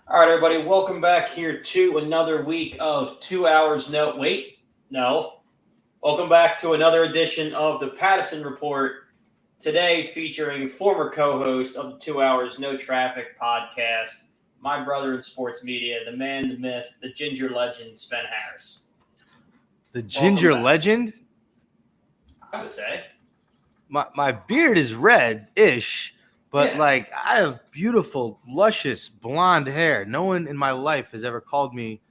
All right, everybody, welcome back here to another week of 2 hours. No, wait, no. Welcome back to another edition of the Pattison Report. Today, featuring former co-host of the 2 Hours No Traffic podcast, my brother in sports media, the man, the myth, the ginger legend, Sven Harris. The Welcome ginger back. legend? I would say. My beard is red-ish, but Yeah. I have beautiful, luscious blonde hair. No one in my life has ever called me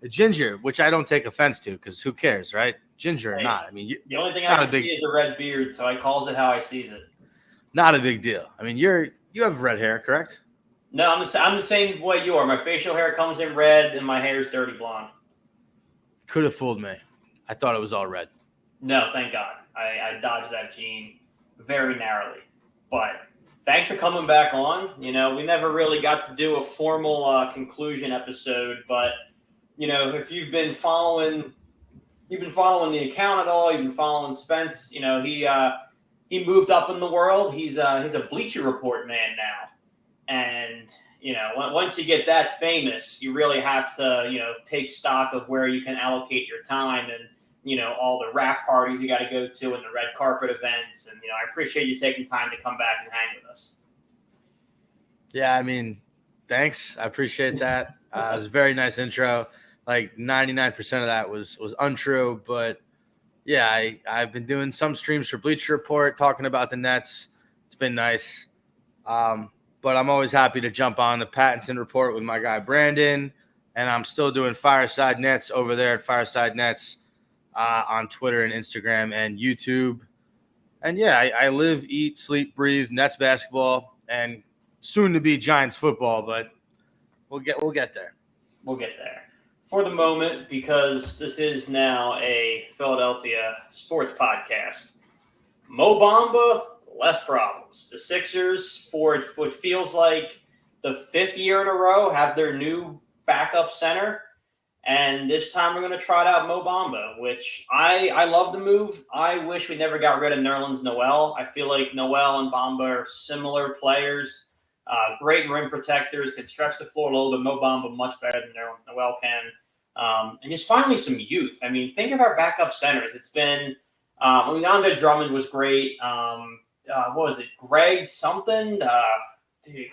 a ginger, which I don't take offense to because who cares, right? Ginger or Hey, not. I mean, the only thing I not a can see big, is a red beard, so I calls it how I sees it. not a big deal. I mean, you have red hair, correct? No, I'm the same way you are. My facial hair comes in red, and my hair is dirty blonde. Could have fooled me. I thought it was all red. No, thank God. I dodged that gene very narrowly. But thanks for coming back on. We never really got to do a formal conclusion episode, but if you've been following the account at all. You've been following Spence. He moved up in the world. He's a Bleacher Report man now, and once you get that famous, you really have to take stock of where you can allocate your time and all the rap parties you got to go to and the red carpet events. And I appreciate you taking time to come back and hang with us. Yeah, I mean, thanks. I appreciate that. It was a very nice intro. Like 99% of that was untrue, but yeah, I've been doing some streams for Bleacher Report talking about the Nets. It's been nice. But I'm always happy to jump on the Pattinson Report with my guy Brandon, and I'm still doing Fireside Nets over there at Fireside Nets on Twitter and Instagram and YouTube. And yeah, I live, eat, sleep, breathe Nets basketball and soon to be Giants football, but we'll get there. We'll get there. For the moment, because this is now a Philadelphia sports podcast, Mo Bamba, less problems. The Sixers, for what feels like the fifth year in a row, have their new backup center. And this time we're going to trot out Mo Bamba, which I love the move. I wish we never got rid of Nerlens Noel. I feel like Noel and Bamba are similar players. Great rim protectors, can stretch the floor a little bit. Mo Bamba much better than Nerlens Noel can. And just finally some youth. I mean, think of our backup centers. It's been Andre Drummond was great. What was it? Greg something? Dude,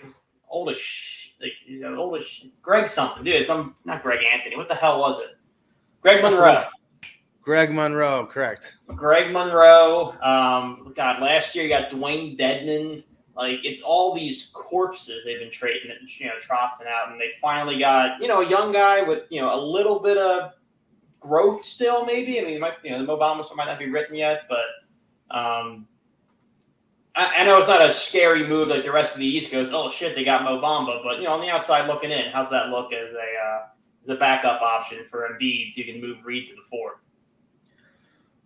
old as Greg something. Dude, it's not Greg Anthony. What the hell was it? Greg Monroe. Greg Monroe, correct. Greg Monroe. God, last year you got Dwayne Dedman. Like, it's all these corpses they've been trading, trotting out, and they finally got, a young guy with, a little bit of growth still, maybe. I mean, the Mo Bamba might not be written yet, but I know it's not a scary move like the rest of the East Coast. Oh shit, they got Mo Bamba, but on the outside looking in, how's that look as a backup option for Embiid so you can move Reed to the 4?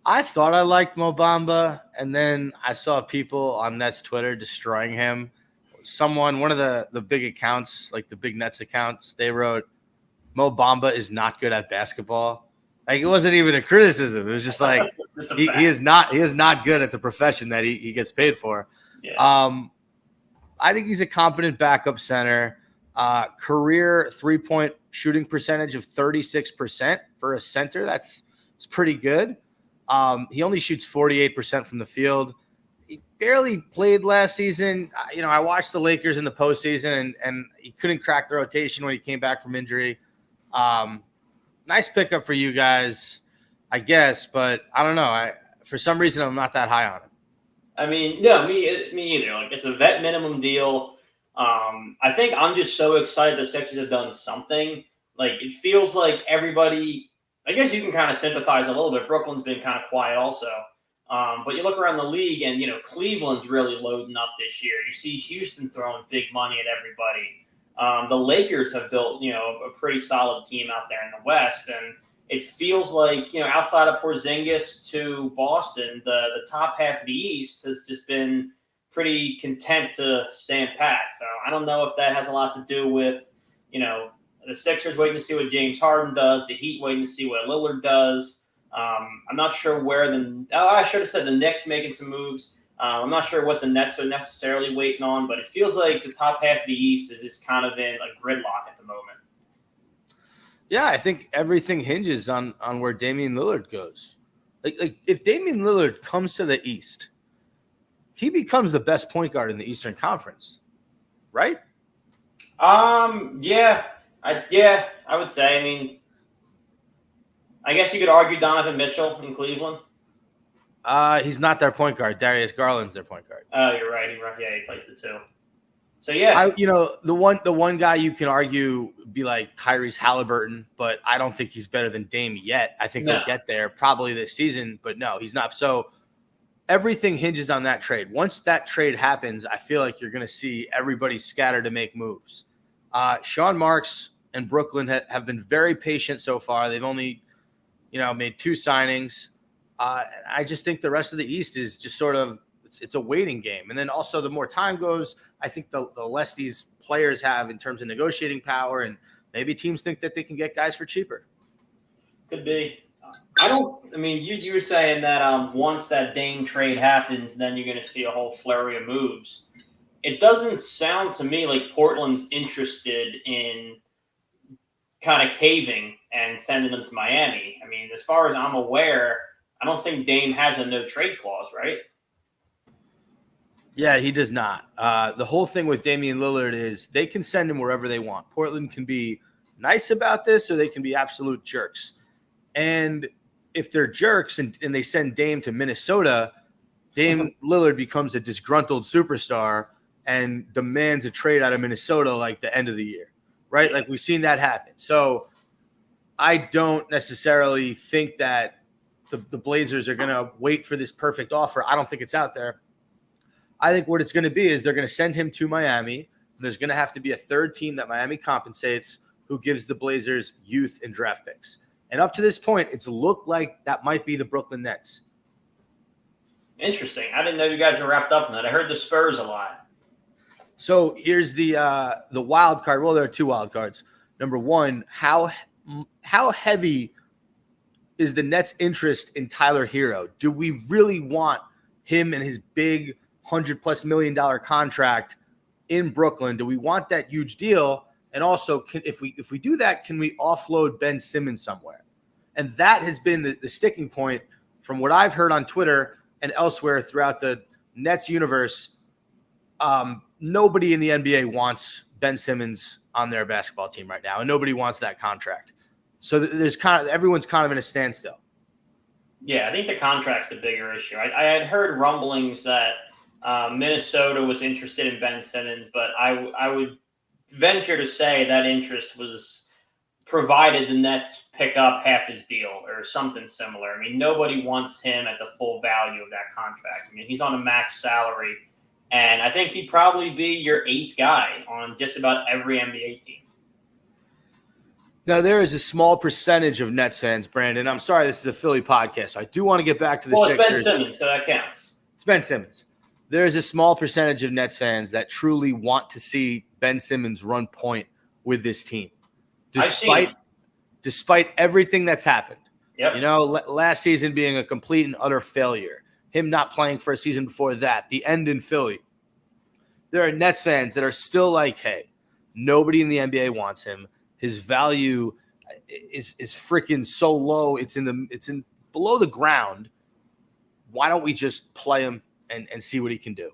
I thought I liked Mo Bamba, and then I saw people on Nets Twitter destroying him. One of the big accounts, like the big Nets accounts, they wrote, Mo Bamba is not good at basketball. Like, it wasn't even a criticism. It was just like he is not good at the profession that he gets paid for. Yeah. I think he's a competent backup center. Career 3-point shooting percentage of 36% for a center. It's pretty good. He only shoots 48% from the field. He barely played last season. I watched the Lakers in the postseason, and he couldn't crack the rotation when he came back from injury. Nice pickup for you guys, I guess, but I don't know. For some reason, I'm not that high on him. I mean, no, me either. Like, it's a vet minimum deal. I think I'm just so excited the Sixers have done something. Like, it feels like everybody. I guess you can kind of sympathize a little bit. Brooklyn's been kind of quiet also. But you look around the league and, Cleveland's really loading up this year. You see Houston throwing big money at everybody. The Lakers have built, a pretty solid team out there in the West. And it feels like, outside of Porzingis to Boston, the top half of the East has just been pretty content to stand pat. So I don't know if that has a lot to do with, the Sixers waiting to see what James Harden does, the Heat waiting to see what Lillard does. I'm not sure where I should have said the Knicks making some moves. I'm not sure what the Nets are necessarily waiting on, but it feels like the top half of the East is just kind of in a gridlock at the moment. Yeah, I think everything hinges on where Damian Lillard goes. Like if Damian Lillard comes to the East, he becomes the best point guard in the Eastern Conference, right? Yeah, I would say. I mean, I guess you could argue Donovan Mitchell in Cleveland. He's not their point guard. Darius Garland's their point guard. Oh, you're right. Yeah, he plays the two. So yeah, the one guy you can argue be like Tyrese Halliburton, but I don't think he's better than Dame yet. I think he'll get there probably this season, but no, he's not. So everything hinges on that trade. Once that trade happens, I feel like you're going to see everybody scatter to make moves. Sean Marks and Brooklyn have been very patient so far. They've only, made 2 signings. I just think the rest of the East is just sort of it's a waiting game. And then also the more time goes, I think the less these players have in terms of negotiating power, and maybe teams think that they can get guys for cheaper. Could be. I mean, you were saying that once that Dame trade happens, then you're going to see a whole flurry of moves. It doesn't sound to me like Portland's interested in kind of caving and sending them to Miami. I mean, as far as I'm aware, I don't think Dame has a no trade clause, right? Yeah, he does not. The whole thing with Damian Lillard is they can send him wherever they want. Portland can be nice about this, or they can be absolute jerks. And if they're jerks and they send Dame to Minnesota, Dame Lillard becomes a disgruntled superstar and demands a trade out of Minnesota like the end of the year, right? Like we've seen that happen. So I don't necessarily think that the Blazers are going to wait for this perfect offer. I don't think it's out there. I think what it's going to be is they're going to send him to Miami. There's going to have to be a third team that Miami compensates who gives the Blazers youth and draft picks. And up to this point, it's looked like that might be the Brooklyn Nets. Interesting. I didn't know you guys were wrapped up in that. I heard the Spurs a lot. So here's the wild card. Well, there are 2 wild cards. Number one, how heavy is the Nets' interest in Tyler Hero? Do we really want him and his big $100+ million contract in Brooklyn? Do we want that huge deal? And also, if we do that, can we offload Ben Simmons somewhere? And that has been the sticking point from what I've heard on Twitter and elsewhere throughout the Nets universe. Nobody in the NBA wants Ben Simmons on their basketball team right now, and nobody wants that contract. So there's everyone's kind of in a standstill. Yeah, I think the contract's the bigger issue. I had heard rumblings that Minnesota was interested in Ben Simmons, but I would venture to say that interest was provided the Nets pick up half his deal or something similar. I mean, nobody wants him at the full value of that contract. I mean, he's on a max salary, and I think he'd probably be your 8th guy on just about every NBA team. Now, there is a small percentage of Nets fans, Brandon. I'm sorry, this is a Philly podcast, so I do want to get back to the Sixers. Well, it's Ben Simmons, so that counts. It's Ben Simmons. There is a small percentage of Nets fans that truly want to see Ben Simmons run point with this team, despite everything that's happened. Yep. Last season being a complete and utter failure, him not playing for a season before that, the end in Philly. There are Nets fans that are still like, hey, nobody in the NBA wants him. His value is freaking so low. It's in below the ground. Why don't we just play him and see what he can do?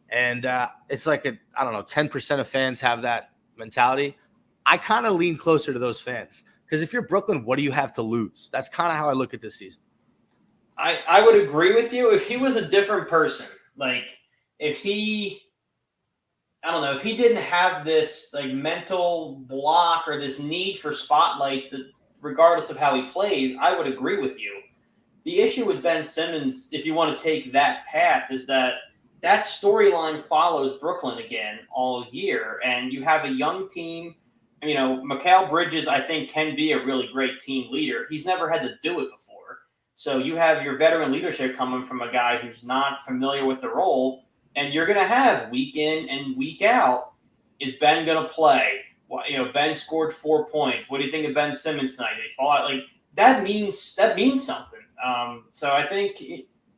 And it's like 10% of fans have that mentality. I kind of lean closer to those fans because if you're Brooklyn, what do you have to lose? That's kind of how I look at this season. I would agree with you. If he was a different person, like if he didn't have this like mental block or this need for spotlight, that regardless of how he plays, I would agree with you. The issue with Ben Simmons, if you want to take that path, is that storyline follows Brooklyn again all year, and you have a young team. Mikal Bridges, I think, can be a really great team leader. He's never had to do it before. So you have your veteran leadership coming from a guy who's not familiar with the role, and you're going to have week in and week out, is Ben going to play? Well, Ben scored 4 points. What do you think of Ben Simmons tonight? They fall out. Like that means something. So I think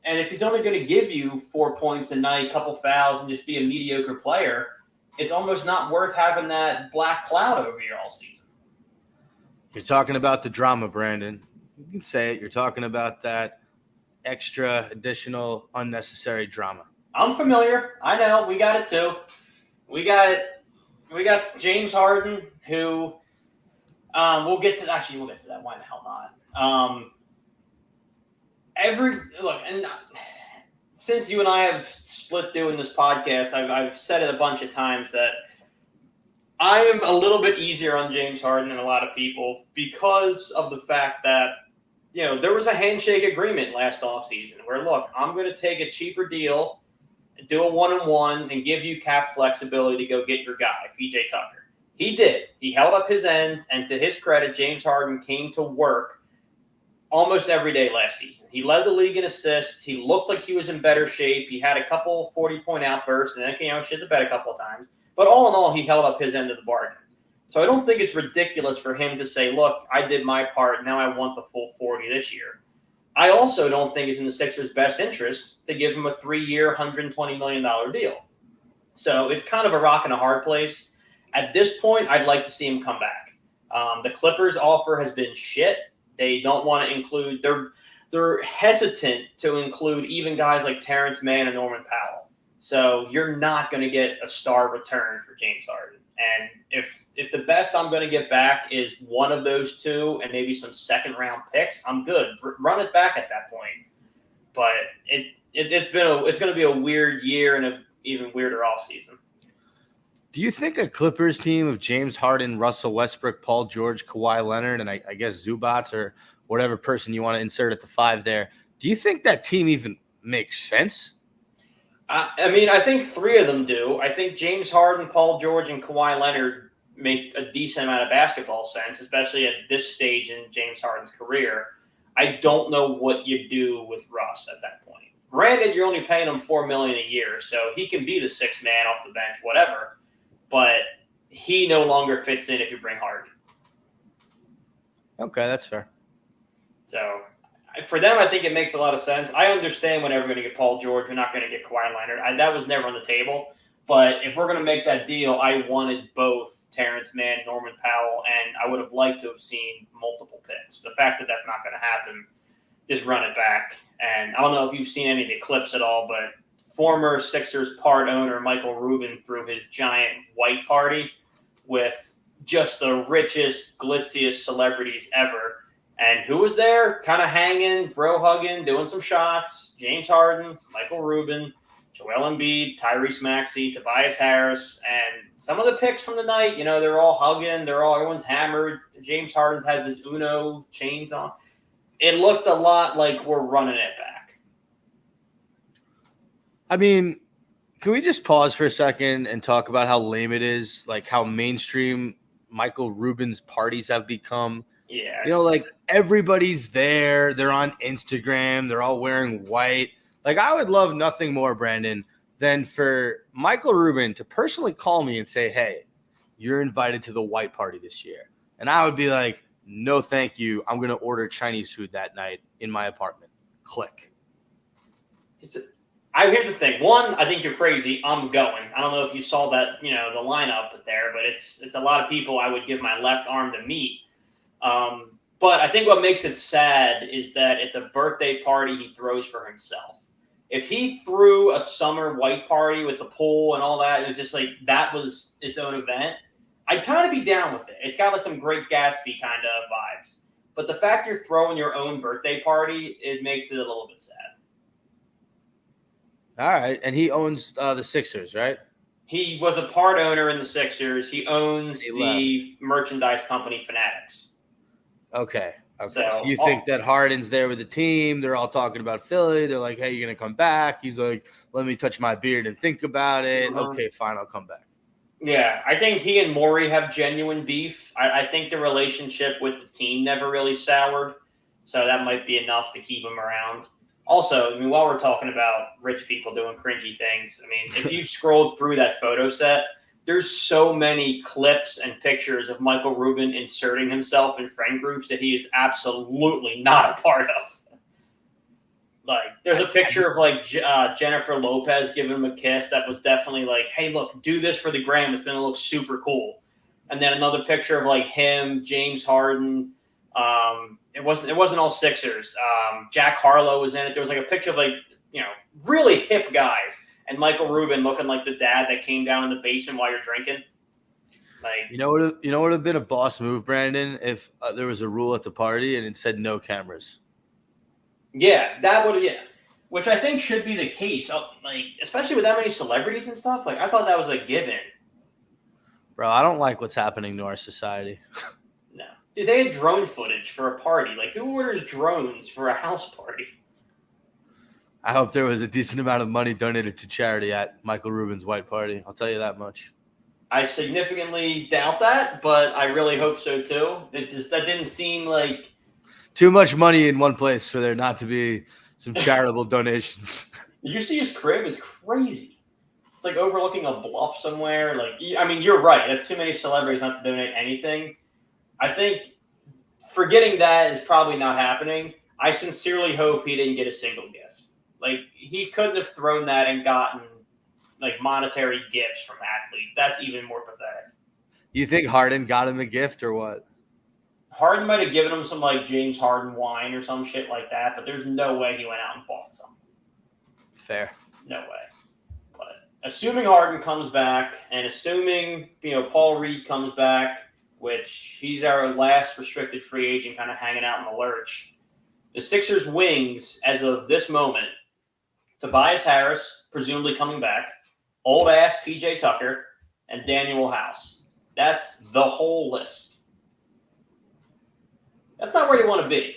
And if he's only going to give you 4 points a night, couple fouls, and just be a mediocre player, it's almost not worth having that black cloud over you all season. You're talking about the drama, Brandon. You can say it. You're talking about that extra, additional, unnecessary drama. I'm familiar. I know. We got it too. We got James Harden, who we'll get to that. Why the hell not? Since you and I have split doing this podcast, I've said it a bunch of times that I am a little bit easier on James Harden than a lot of people because of the fact that, there was a handshake agreement last offseason where, look, I'm going to take a cheaper deal, do a 1-on-1, and give you cap flexibility to go get your guy, PJ Tucker. He did. He held up his end, and to his credit, James Harden came to work almost every day last season. He led the league in assists. He looked like he was in better shape. He had a couple 40-point outbursts, and then shit the bed a couple of times. But all in all, he held up his end of the bargain. So I don't think it's ridiculous for him to say, look, I did my part. Now I want the full 40 this year. I also don't think it's in the Sixers' best interest to give him a 3-year, $120 million deal. So it's kind of a rock and a hard place. At this point, I'd like to see him come back. The Clippers' offer has been shit. They don't want to include – they're hesitant to include even guys like Terrence Mann and Norman Powell. So you're not going to get a star return for James Harden. And if the best I'm going to get back is one of those two and maybe some second-round picks, I'm good. Run it back at that point. But it's going to be a weird year and an even weirder offseason. Do you think a Clippers team of James Harden, Russell Westbrook, Paul George, Kawhi Leonard, and I guess Zubats or whatever person you want to insert at the 5 there, do you think that team even makes sense? I think 3 of them do. I think James Harden, Paul George, and Kawhi Leonard make a decent amount of basketball sense, especially at this stage in James Harden's career. I don't know what you do with Russ at that point. Granted, you're only paying him $4 million a year, so he can be the 6th man off the bench, whatever. But he no longer fits in if you bring Harden. Okay, that's fair. So for them, I think it makes a lot of sense. I understand whenever we're going to get Paul George, we're not going to get Kawhi Leonard. That was never on the table. But if we're going to make that deal, I wanted both Terrence Mann, Norman Powell, and I would have liked to have seen multiple picks. The fact that that's not going to happen, just run it back. And I don't know if you've seen any of the clips at all, but former Sixers part owner Michael Rubin threw his giant white party with just the richest, glitziest celebrities ever. And who was there? Kind of hanging, bro hugging, doing some shots. James Harden, Michael Rubin, Joel Embiid, Tyrese Maxey, Tobias Harris, and some of the picks from the night, they're all hugging. Everyone's hammered. James Harden has his Uno chains on. It looked a lot like we're running it back. I mean, can we just pause for a second and talk about how lame it is, like how mainstream Michael Rubin's parties have become? Yeah. Everybody's there. They're on Instagram. They're all wearing white. I would love nothing more, Brandon, than for Michael Rubin to personally call me and say, hey, you're invited to the white party this year. And I would be like, no, thank you. I'm going to order Chinese food that night in my apartment. Click. Here's the thing. One, I think you're crazy. I'm going. I don't know if you saw that, the lineup there, but it's a lot of people I would give my left arm to meet. But I think what makes it sad is that it's a birthday party he throws for himself. If he threw a summer white party with the pool and all that, it was just that was its own event, I'd kind of be down with it. It's got some Great Gatsby kind of vibes. But the fact you're throwing your own birthday party, it makes it a little bit sad. All right. And he owns the Sixers, right? He was a part owner in the Sixers. He owns the merchandise company Fanatics. Okay. So you think that Harden's there with the team. They're all talking about Philly. They're like, hey, you're going to come back. He's like, let me touch my beard and think about it. Okay, fine. I'll come back. Yeah, I think he and Morey have genuine beef. I think the relationship with the team never really soured. So that might be enough to keep him around. Also, while we're talking about rich people doing cringy things, if you scroll through that photo set, there's so many clips and pictures of Michael Rubin inserting himself in friend groups that he is absolutely not a part of. Like, there's a picture of like Jennifer Lopez giving him a kiss that was definitely like, hey, look, do this for the gram. It's gonna look super cool. And then another picture of like him, James Harden. It wasn't all Sixers. Jack Harlow was in it. There was like a picture of like, really hip guys, and Michael Rubin looking like the dad that came down in the basement while you're drinking. Like, You know what would have been a boss move, Brandon, if there was a rule at the party and it said no cameras. yeah, that would, yeah, which I think should be the case. Like, especially with that many celebrities and stuff. Like, I thought that was a given. Bro, I don't like what's happening to our society. No, dude, they had drone footage for a party. Like, who orders drones for a house party? I hope there was a decent amount of money donated to charity at Michael Rubin's white party. I'll tell you that much. I significantly doubt that, but I really hope so too. That didn't seem like too much money in one place for there not to be some charitable donations. Did you see his crib? It's crazy. It's like overlooking a bluff somewhere. Like, I mean, you're right. That's too many celebrities not to donate anything. I think forgetting that is probably not happening. I sincerely hope he didn't get a single gift. Like, he couldn't have thrown that and gotten like monetary gifts from athletes. That's even more pathetic. You think Harden got him a gift or what? Harden might have given him some like James Harden wine or some shit like that, but there's no way he went out and bought some. Fair. No way. But assuming Harden comes back and assuming, Paul Reed comes back, which he's our last restricted free agent kind of hanging out in the lurch, the Sixers wings as of this moment, Tobias Harris, presumably coming back, old-ass P.J. Tucker, and Daniel House. That's the whole list. That's not where you want to be.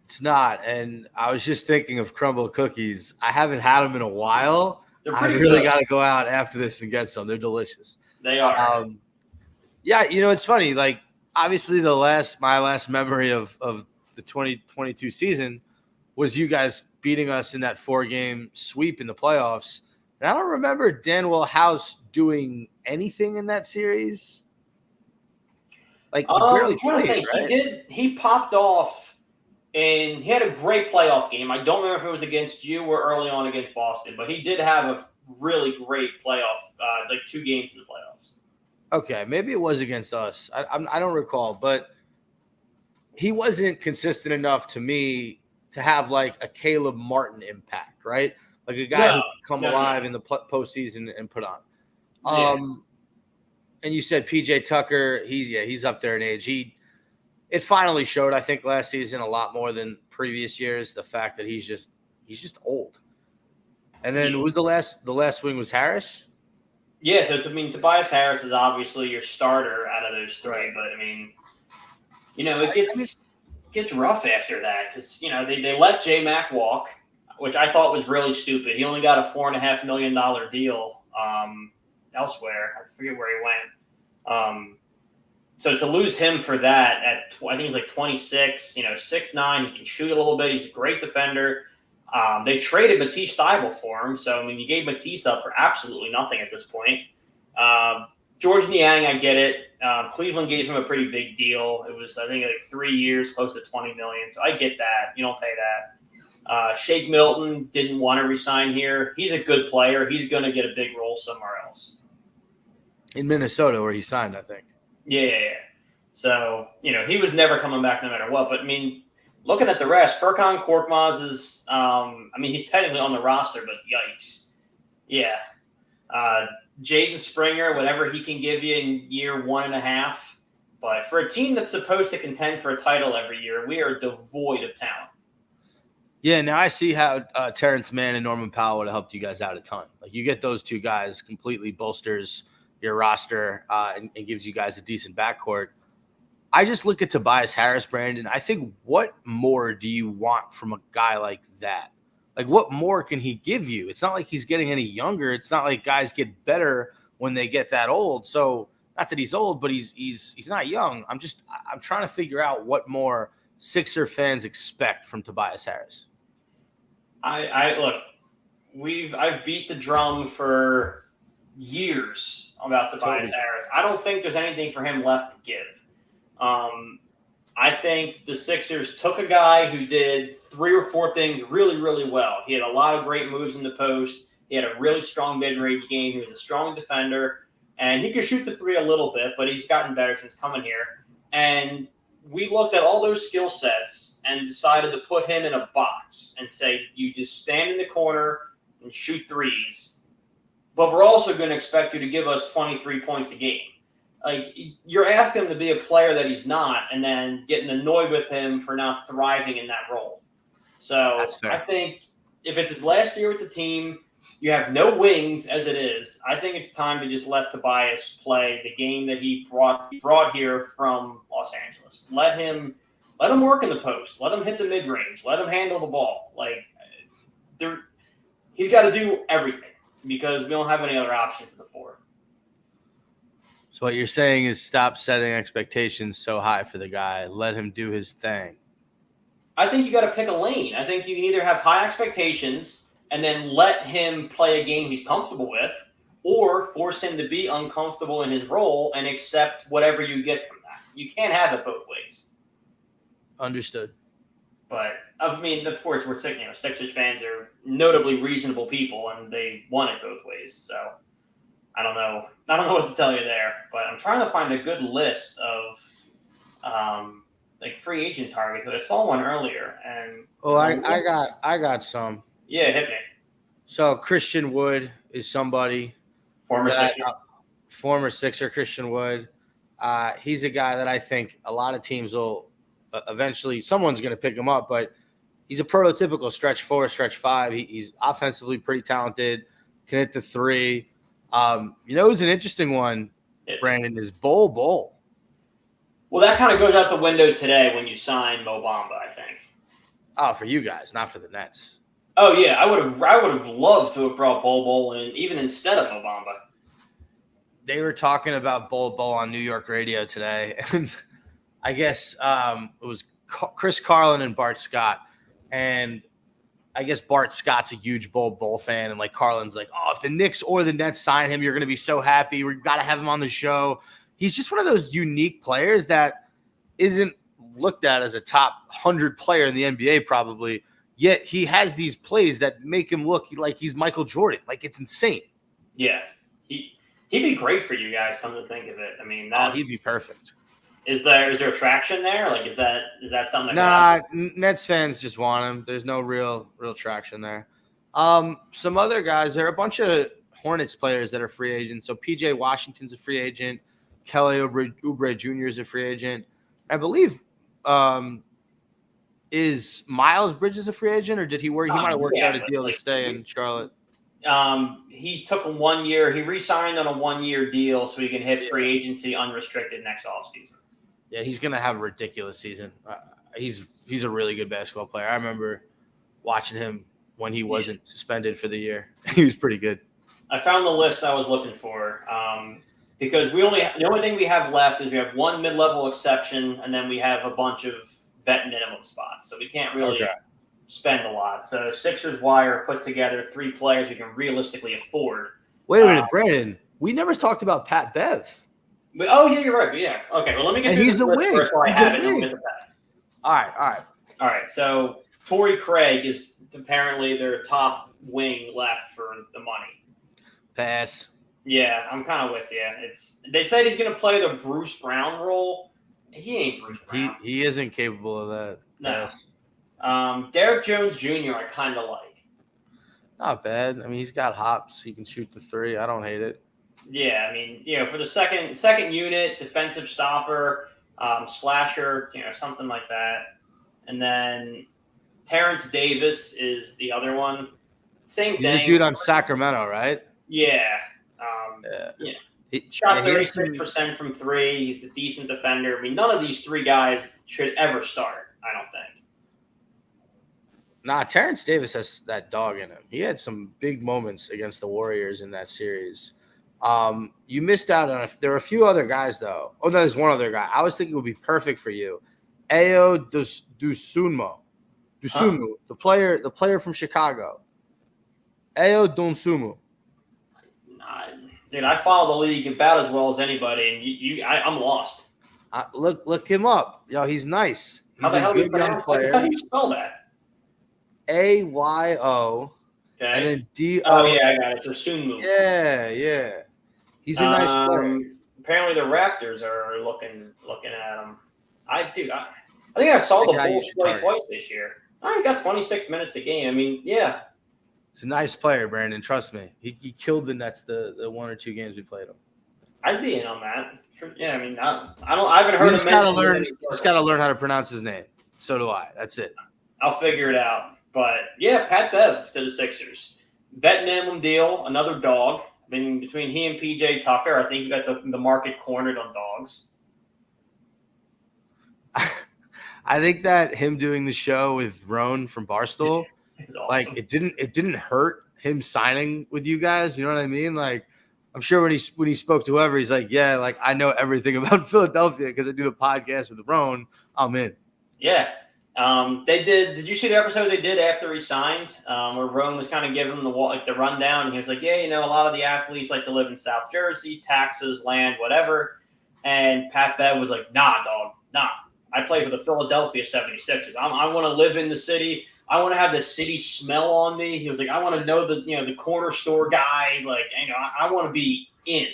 It's not. And I was just thinking of crumble cookies. I haven't had them in a while. I really got to go out after this and get some. They're delicious. They are. Yeah, it's funny. Like, obviously, my last memory of the 2022 season was you guys beating us in that 4-game sweep in the playoffs. And I don't remember Daniel House doing anything in that series. Like, he barely played, right? He popped off, and he had a great playoff game. I don't remember if it was against you or early on against Boston, but he did have a really great playoff, like 2 games in the playoffs. Okay, maybe it was against us. I don't recall, but he wasn't consistent enough to me to have like a Caleb Martin impact, right? Like a guy who come alive in the postseason and put on. And you said PJ Tucker, he's up there in age. It finally showed, I think, last season a lot more than previous years, the fact that he's just old. And then who was the last swing was Harris? Yeah, so Tobias Harris is obviously your starter out of those 3, but I mean, it gets rough after that because they let J Mac walk, which I thought was really stupid. He only got a $4.5 million deal elsewhere. I forget where he went. So to lose him for that at I think he's like 26, 6'9", he can shoot a little bit. He's a great defender. They traded Matisse Thybulle for him, so you gave Matisse up for absolutely nothing at this point. George Niang, I get it. Cleveland gave him a pretty big deal. It was, I think, like 3 years, close to $20 million. So I get that. You don't pay that. Shake Milton didn't want to resign here. He's a good player. He's going to get a big role somewhere else. In Minnesota, where he signed, I think. Yeah. So, he was never coming back no matter what. But, looking at the rest, Furkan Korkmaz is, he's technically on the roster, but yikes. Yeah. Jaden Springer, whatever he can give you in year 1.5. But for a team that's supposed to contend for a title every year, we are devoid of talent. Yeah, now I see how Terrence Mann and Norman Powell would have helped you guys out a ton. Like, you get those 2 guys, completely bolsters your roster and gives you guys a decent backcourt. I just look at Tobias Harris, Brandon. I think, what more do you want from a guy like that? Like, what more can he give you? It's not like he's getting any younger. It's not like guys get better when they get that old. So, not that he's old, but he's not young. I'm trying to figure out what more Sixer fans expect from Tobias Harris. I've beat the drum for years about Tobias Harris. I don't think there's anything for him left to give. I think the Sixers took a guy who did 3 or 4 things really, really well. He had a lot of great moves in the post. He had a really strong mid-range game. He was a strong defender, and he could shoot the three a little bit, but he's gotten better since coming here. And we looked at all those skill sets and decided to put him in a box and say, you just stand in the corner and shoot threes, but we're also going to expect you to give us 23 points a game. Like, you're asking him to be a player that he's not, and then getting annoyed with him for not thriving in that role. So I think if it's his last year with the team, you have no wings as it is. I think it's time to just let Tobias play the game that he brought here from Los Angeles. Let him work in the post. Let him hit the mid range. Let him handle the ball. He's got to do everything because we don't have any other options at the four. So what you're saying is stop setting expectations so high for the guy. Let him do his thing. I think you got to pick a lane. I think you can either have high expectations and then let him play a game he's comfortable with, or force him to be uncomfortable in his role and accept whatever you get from that. You can't have it both ways. Understood. But, I mean, of course, Sixers fans are notably reasonable people, and they want it both ways. So I don't know what to tell you there. But I'm trying to find a good list of free agent targets. But I saw one earlier, and I got some. Yeah, hit me. So Christian Wood is somebody. Former Sixer Christian Wood. He's a guy that I think a lot of teams will eventually, someone's going to pick him up, but he's a prototypical stretch 4, stretch 5. He's offensively pretty talented, can hit the three. Who's an interesting one, Brandon, is Bol. Well, that kind of goes out the window today when you sign Mo Bamba, I think. Oh, for you guys, not for the Nets. Oh yeah, I would have loved to have brought Bol in even instead of Mo Bamba. They were talking about Bol on New York radio today, and I guess it was Chris Carlin and Bart Scott, and I guess Bart Scott's a huge Bol fan, and Carlin's like, oh, if the Knicks or the Nets sign him, you're going to be so happy. We've got to have him on the show. He's just one of those unique players that isn't looked at as a top 100 player in the NBA probably, yet he has these plays that make him look like he's Michael Jordan. It's insane. Yeah. He'd be great for you guys, come to think of it. I mean, he'd be perfect. Is there traction there? Is that something? Nets fans just want him. There's no real traction there. Some other guys, there are a bunch of Hornets players that are free agents. So PJ Washington's a free agent. Kelly Oubre Jr. is a free agent. I believe is Miles Bridges a free agent, or did he work? He might have worked out a deal to stay in Charlotte. He took a 1 year. He re-signed on a 1 year deal so he can hit free agency unrestricted next offseason. Yeah, he's gonna have a ridiculous season. He's a really good basketball player. I remember watching him when he wasn't suspended for the year. He was pretty good. I found the list I was looking for. Because the only thing we have left is we have one mid-level exception, and then we have a bunch of vet minimum spots. So we can't really spend a lot. So Sixers Wire put together 3 players we can realistically afford. Wait a minute, Brandon. We never talked about Pat Bev. Oh, yeah, you're right. Yeah. Okay, well, let me get through this list first while I have it, and we'll get to Pat. All right. So Torrey Craig is apparently their top wing left for the money. Pass. Yeah, I'm kind of with you. They said he's going to play the Bruce Brown role. He ain't Bruce Brown. He isn't capable of that. No. Derek Jones Jr. I kind of like. Not bad. I mean, he's got hops. He can shoot the three. I don't hate it. Yeah, I mean, for the second unit, defensive stopper, slasher, something like that. And then Terrence Davis is the other one. Same thing. He's a dude on Sacramento, right? Yeah. He shot 36% from 3. He's a decent defender. I mean, none of these 3 guys should ever start, I don't think. Nah, Terrence Davis has that dog in him. He had some big moments against the Warriors in that series. You missed out on there were a few other guys, though. Oh, no, there's one other guy. I was thinking would be perfect for you. Ayo Dosunmu, the player from Chicago. Ayo Dosunmu. Dude, I follow the league about as well as anybody, and I'm lost. Look him up. Yo, he's nice. How He's the a hell do you good young pronounce? How player. do you spell that? AYO and Okay. then DO. Oh yeah, I got it. So soon move. Yeah. He's a nice player. Apparently the Raptors are looking at him. I think I saw the guy you Bulls should play target. twice this year. He got 26 minutes a game. I mean, yeah. He's a nice player, Brandon. Trust me. He killed the Nets the 1 or 2 games we played him. I'd be in on that. I mean, I haven't heard You him. just gotta learn. Just gotta learn how to pronounce his name. So do I. That's it. I'll figure it out. But yeah, Pat Bev to the Sixers. Vet minimum deal, another dog. I mean, between he and PJ Tucker, I think you got the market cornered on dogs. I think that him doing the show with Roan from Barstool, It's awesome. like it didn't hurt him signing with you guys. You know what I mean? Like, I'm sure when he spoke to whoever, he's like, yeah, like I know everything about Philadelphia because I do the podcast with Roan. I'm in. Yeah. They did. Did you see the episode they did after he signed, where Roan was kind of giving him the rundown, and he was like, "Yeah, a lot of the athletes like to live in South Jersey, taxes, land, whatever." And Pat Bev was like, "Nah, dog, nah. I play for the Philadelphia 76ers. I want to live in the city. I want to have the city smell on me." He was like, "I want to know the corner store guy. Like, I want to be in."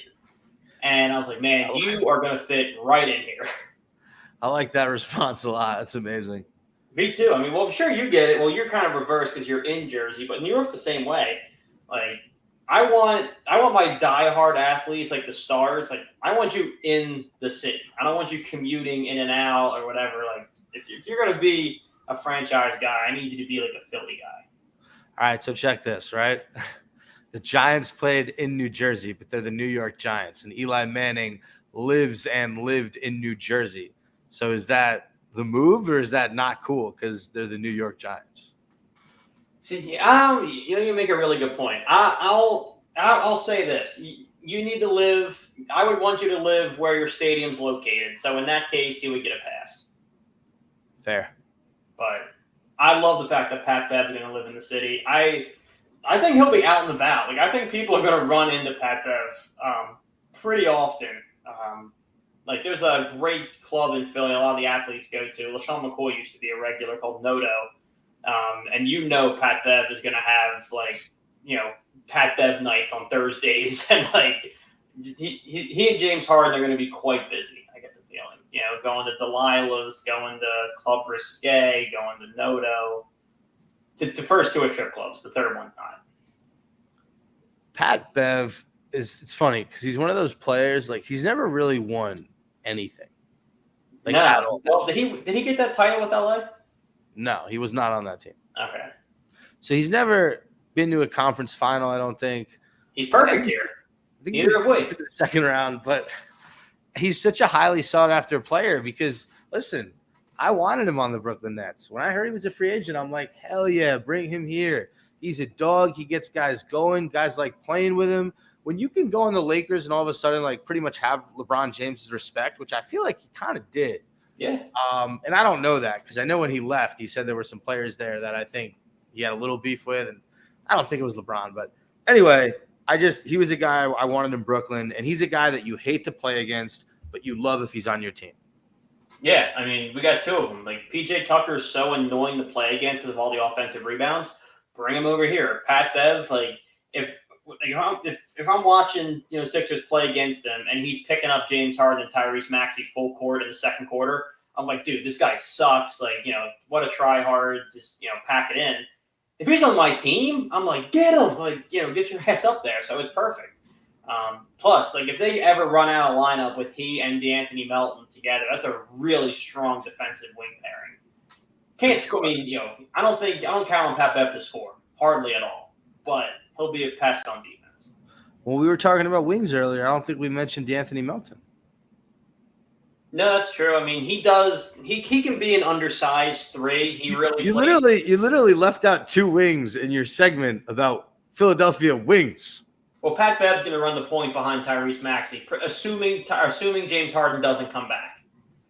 And I was like, "Man, you are going to fit right in here." I like that response a lot. That's amazing. Me too. I mean, well, I'm sure you get it. Well, you're kind of reversed because you're in Jersey, but New York's the same way. Like, I want my diehard athletes, like the stars. Like, I want you in the city. I don't want you commuting in and out or whatever. Like, if you're gonna be a franchise guy, I need you to be like a Philly guy. All right, so check this, right? The Giants played in New Jersey, but they're the New York Giants, and Eli Manning lives and lived in New Jersey. So is that the move, or is that not cool because they're the New York Giants? See, you make a really good point. I'll say this: you need to live. I would want you to live where your stadium's located. So in that case, you would get a pass. Fair. But I love the fact that Pat Bev is going to live in the city. I think he'll be out and about. Like, I think people are going to run into Pat Bev pretty often. Like, there's a great club in Philly a lot of the athletes go to. LaShawn McCoy used to be a regular called Noto. And Pat Bev is going to have, Pat Bev nights on Thursdays. And, he and James Harden are going to be quite busy, I get the feeling. Going to Delilah's, going to Club Risque, going to Noto. The first two are strip clubs. The third one's not. Pat Bev it's funny because he's one of those players, like, he's never really won anything. Like, no. At all. Well, did he get that title with LA? No, he was not on that team. Okay. So he's never been to a conference final, I don't think. He's perfect here. Neither have we. The second round, but he's such a highly sought-after player because, listen, I wanted him on the Brooklyn Nets. When I heard he was a free agent, I'm like, hell yeah, bring him here. He's a dog. He gets guys going. Guys like playing with him. When you can go on the Lakers and all of a sudden, like, pretty much have LeBron James's respect, which I feel like he kind of did. Yeah. And I don't know that because I know when he left, he said there were some players there that I think he had a little beef with, and I don't think it was LeBron. But anyway, he was a guy I wanted in Brooklyn, and he's a guy that you hate to play against, but you love if he's on your team. Yeah, I mean, we got two of them. Like, PJ Tucker is so annoying to play against because of all the offensive rebounds. Bring him over here. Pat Bev, if I'm watching, Sixers play against him and he's picking up James Harden and Tyrese Maxey full court in the second quarter, I'm like, dude, this guy sucks. Like, what a try hard. Just, pack it in. If he's on my team, I'm like, get him. Like, get your ass up there. So it's perfect. Plus, like, if they ever run out of lineup with he and DeAnthony Melton together, that's a really strong defensive wing pairing. Can't score. I mean, I don't count on Pat Bev to score hardly at all, but he'll be a pest on defense. Well, we were talking about wings earlier. I don't think we mentioned DeAnthony Melton. No, that's true. I mean, he does. He can be an undersized three. He really. You literally left out two wings in your segment about Philadelphia wings. Well, Pat Bev's going to run the point behind Tyrese Maxey, assuming James Harden doesn't come back.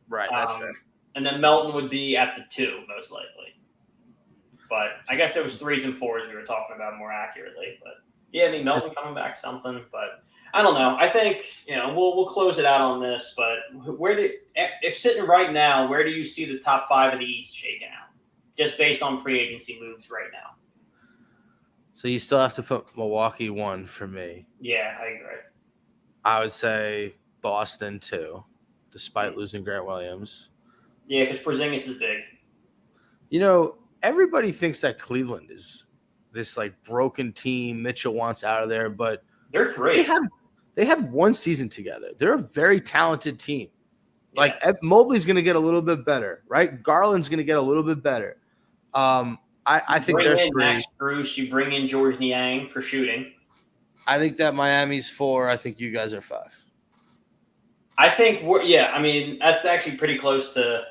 Right, that's fair. And then Melton would be at the 2, most likely. But I guess it was 3s and 4s we were talking about more accurately. But yeah, I mean, Melton coming back something. But I don't know. I think we'll close it out on this. But if sitting right now, where do you see the top 5 of the East shaking out? Just based on free agency moves right now. So you still have to put Milwaukee 1 for me. Yeah, I agree. I would say Boston 2, despite losing Grant Williams. Yeah, because Porzingis is big. Everybody thinks that Cleveland is this like broken team. Mitchell wants out of there, but they're 3. They had one season together. They're a very talented team. Yeah. Like Mobley's going to get a little bit better, right? Garland's going to get a little bit better. I think they're 3. Max Bruce, you bring in George Niang for shooting. I think that Miami's 4. I think you guys are 5. I think that's actually pretty close to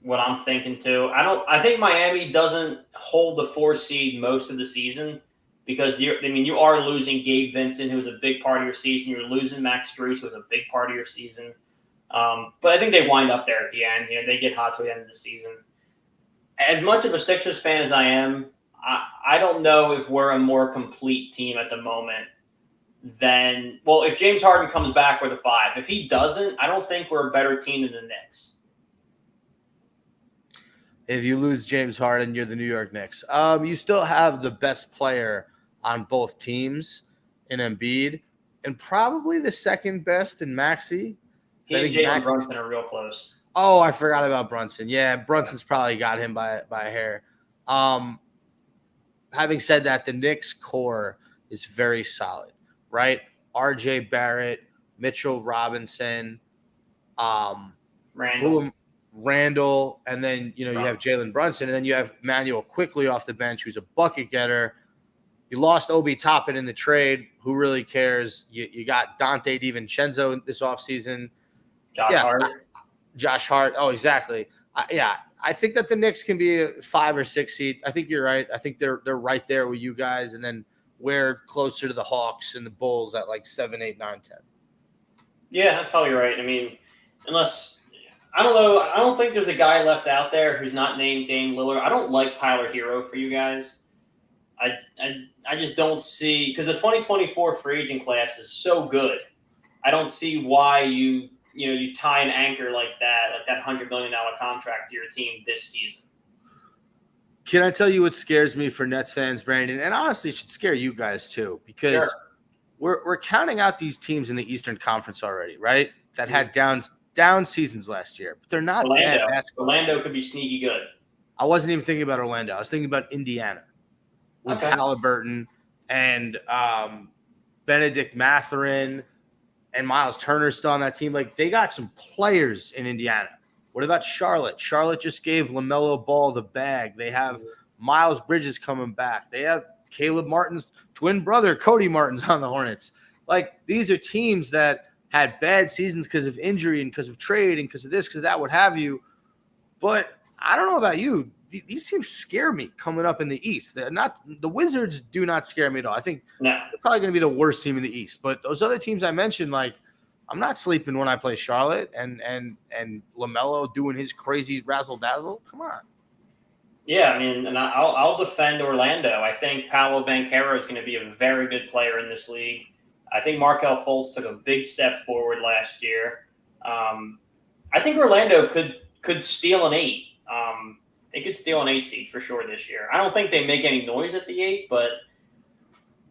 what I'm thinking too. I think Miami doesn't hold the 4 seed most of the season because you are losing Gabe Vincent, who was a big part of your season. You're losing Max Strus, who was a big part of your season. But I think they wind up there at the end. They get hot to the end of the season. As much of a Sixers fan as I am, I don't know if we're a more complete team at the moment than – well, if James Harden comes back, we're the 5. If he doesn't, I don't think we're a better team than the Knicks. If you lose James Harden, you're the New York Knicks. You still have the best player on both teams in Embiid and probably the second best in Maxey. He and Jalen Brunson are real close. Oh, I forgot about Brunson. Yeah, Brunson's probably got him by a hair. Having said that, the Knicks core is very solid, right? R.J. Barrett, Mitchell Robinson, Randall, and then you have Jalen Brunson, and then you have Manuel Quickly off the bench, who's a bucket getter. You lost Obi Toppin in the trade. Who really cares? You got Dante DiVincenzo this offseason. Josh Hart. Oh, exactly. I think that the Knicks can be a 5 or 6 seed. I think you're right. I think they're right there with you guys, and then we're closer to the Hawks and the Bulls at like 7, 8, 9, 10. Yeah, that's probably right. Unless – I don't know. I don't think there's a guy left out there who's not named Dame Lillard. I don't like Tyler Hero for you guys. I just don't see – because the 2024 free agent class is so good. I don't see why you tie an anchor like that $100 million contract to your team this season. Can I tell you what scares me for Nets fans, Brandon? And honestly, it should scare you guys too, because we're counting out these teams in the Eastern Conference already, right? That had down seasons last year, but they're not bad basketball. Orlando could be sneaky good. I wasn't even thinking about Orlando. I was thinking about Indiana with Halliburton and Benedict Mathurin and Miles Turner still on that team. Like, they got some players in Indiana. What about Charlotte? Charlotte just gave LaMelo Ball the bag. They have Miles Bridges coming back. They have Caleb Martin's twin brother, Cody Martin's on the Hornets. Like, these are teams that had bad seasons because of injury and because of trade and because of this, because of that, what have you. But I don't know about you. These teams scare me coming up in the East. They're not, the Wizards do not scare me at all. I think they're probably going to be the worst team in the East. But those other teams I mentioned, like, I'm not sleeping when I play Charlotte and LaMelo doing his crazy razzle dazzle. Come on. Yeah, and I'll defend Orlando. I think Paolo Banchero is going to be a very good player in this league. I think Markelle Fultz took a big step forward last year. I think Orlando could steal an 8. They could steal an 8 seed for sure this year. I don't think they make any noise at the 8, but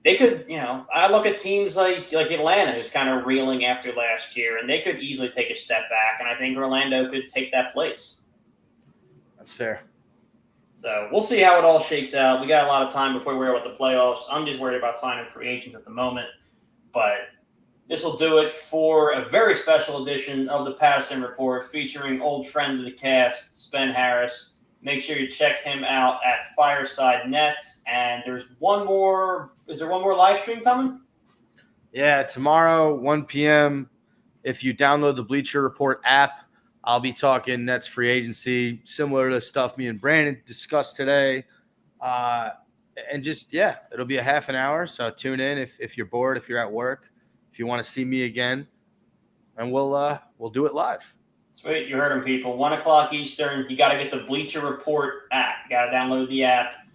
they could, I look at teams like Atlanta, who's kind of reeling after last year, and they could easily take a step back, and I think Orlando could take that place. That's fair. So we'll see how it all shakes out. We got a lot of time before we worry about the playoffs. I'm just worried about signing free agents at the moment. But this will do it for a very special edition of the Patterson Report featuring old friend of the cast, Spen Harris. Make sure you check him out at Fireside Nets. And there's one more. Is there one more live stream coming? Yeah, tomorrow, 1 p.m. If you download the Bleacher Report app, I'll be talking Nets free agency, similar to stuff me and Brandon discussed today. And just, it'll be a half an hour. So tune in if you're bored, if you're at work, if you want to see me again, and we'll do it live. Sweet. You heard him, people. 1 o'clock Eastern. You got to get the Bleacher Report app. You got to download the app.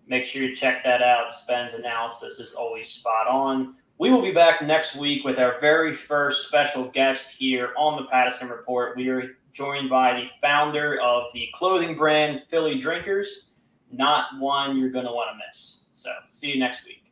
Make sure you check that out. Spen's analysis is always spot on. We will be back next week with our very first special guest here on the Patterson Report. We are joined by the founder of the clothing brand Philly Drinkers, not one you're going to want to miss. So see you next week.